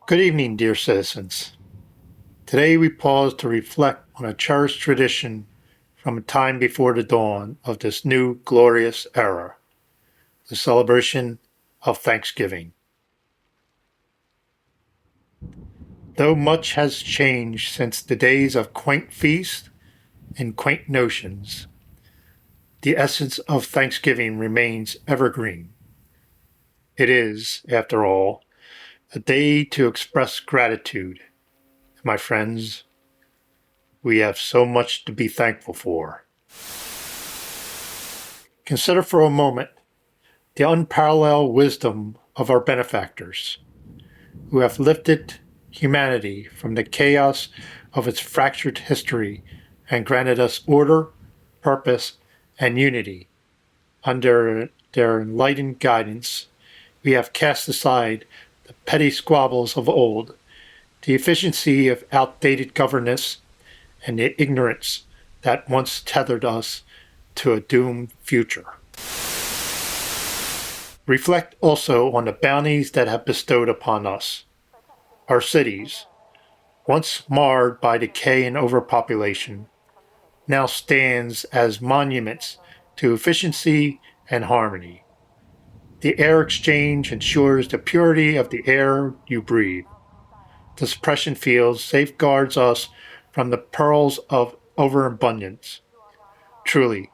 Good evening, dear citizens. Today we pause to reflect on a cherished tradition from a time before the dawn of this new glorious era, the celebration of Thanksgiving. Though much has changed since the days of quaint feasts and quaint notions, the essence of Thanksgiving remains evergreen. It is, after all, a day to express gratitude. My friends, we have so much to be thankful for. Consider for a moment the unparalleled wisdom of our benefactors, who have lifted humanity from the chaos of its fractured history and granted us order, purpose, and unity. Under their enlightened guidance, we have cast aside the petty squabbles of old, the efficiency of outdated governance, and the ignorance that once tethered us to a doomed future. Reflect also on the bounties that have bestowed upon us. Our cities, once marred by decay and overpopulation, now stands as monuments to efficiency and harmony. The air exchange ensures the purity of the air you breathe. The suppression field safeguards us from the perils of overabundance. Truly,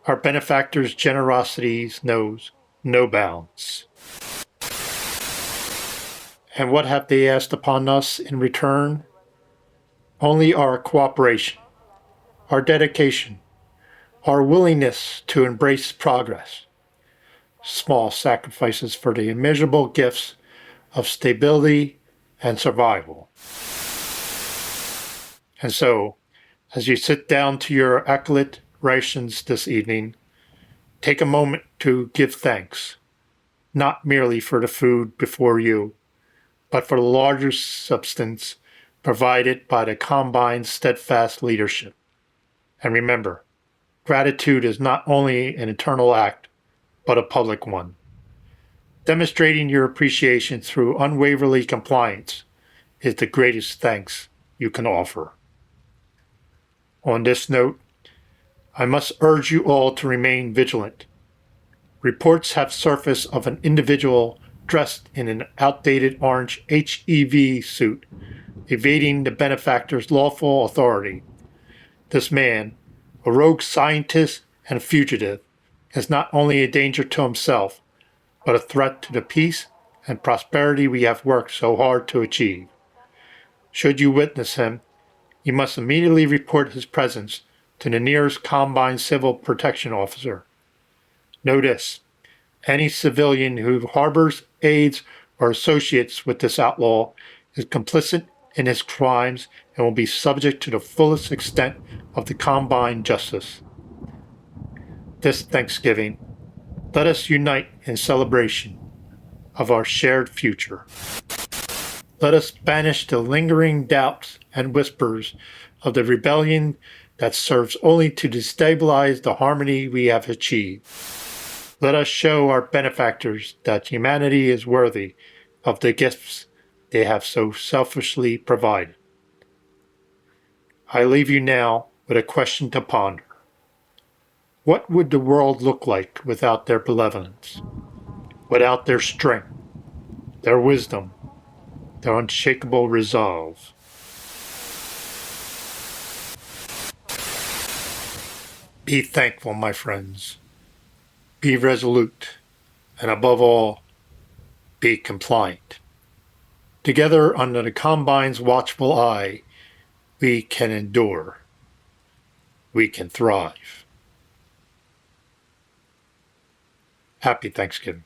our benefactors' generosity knows no bounds. And what have they asked upon us in return? Only our cooperation, our dedication, our willingness to embrace progress. Small sacrifices for the immeasurable gifts of stability and survival. And so, as you sit down to your accolade rations this evening, take a moment to give thanks, not merely for the food before you, but for the larger substance provided by the Combine's steadfast leadership. And remember, gratitude is not only an internal act, but a public one. Demonstrating your appreciation through unwaveringly compliance is the greatest thanks you can offer. On this note, I must urge you all to remain vigilant. Reports have surfaced of an individual dressed in an outdated orange HEV suit, evading the benefactor's lawful authority. This man, a rogue scientist and a fugitive, is not only a danger to himself, but a threat to the peace and prosperity we have worked so hard to achieve. Should you witness him, you must immediately report his presence to the nearest Combine Civil Protection Officer. Know this: any civilian who harbors, aids, or associates with this outlaw is complicit in his crimes and will be subject to the fullest extent of the Combine justice. This Thanksgiving, let us unite in celebration of our shared future. Let us banish the lingering doubts and whispers of the rebellion that serves only to destabilize the harmony we have achieved. Let us show our benefactors that humanity is worthy of the gifts they have so selfishly provided. I leave you now with a question to ponder. What would the world look like without their benevolence, without their strength, their wisdom, their unshakable resolve? Be thankful, my friends. Be resolute, and above all, be compliant. Together, under the Combine's watchful eye, we can endure. We can thrive. Happy Thanksgiving.